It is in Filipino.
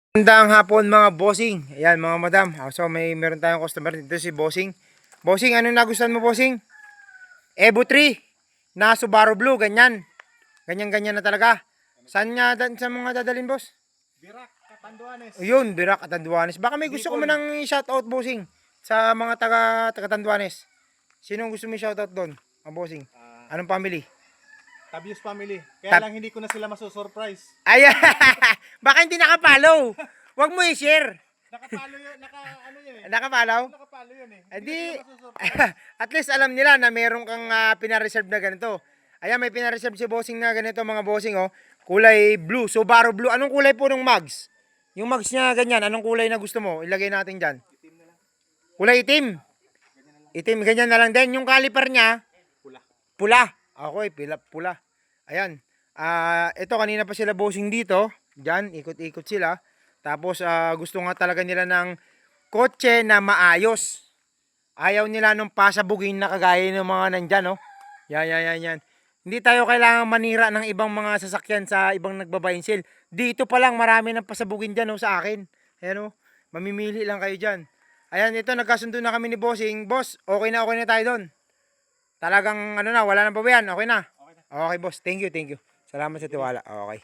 Magandang hapon mga bossing. Ayan mga madam. So meron tayong customer dito si bossing. Bossing, ano nagustuhan mo bossing? Evo 3 na Subaru Blue, ganyan. Ganyan na talaga. Saan nga sa mga dadalhin boss? Birak, Catanduanes. Yun, Birak, Catanduanes. Baka may gusto ko man ng shoutout bossing sa mga taga Catanduanes. Sino gusto mo shoutout doon? Ang bossing. Anong family? Tabius family. Kaya lang hindi ko na sila masusurprise. Ay, baka hindi nakapollow. Huwag mo i-share. Nakapalo yun, ano yun eh. Nakapollow? Nakapalo yun eh. Hindi. At least alam nila na meron kang pinareserve na ganito. Ayan, may pinareserve si bossing na ganito mga bossing oh. Kulay blue, Subaru blue. Anong kulay po ng mugs? Yung mugs niya ganyan, anong kulay na gusto mo? Ilagay natin dyan. Itim na lang. Kulay itim. Itim, ganyan na lang din. Yung caliper niya, Pula. pula. Okay, pula. Ayan. Ito kanina pa sila bossing dito. Diyan, ikot-ikot sila. Tapos gusto nga talaga nila ng kotse na maayos. Ayaw nila nung pasabugin na kagaya ng mga nandyan, no? Yan. Hindi tayo kailangan manira ng ibang mga sasakyan sa ibang nagbabaying sale. Dito pa lang marami ng pasabugin dyan, no, sa akin. Ayan, no? Mamimili lang kayo dyan. Ayan, ito nagkasundo na kami ni bossing. Boss, okay na tayo doon. Talagang ano na, wala nang babayan. Okay na. Okay, boss. Thank you. Salamat sa tiwala. Okay.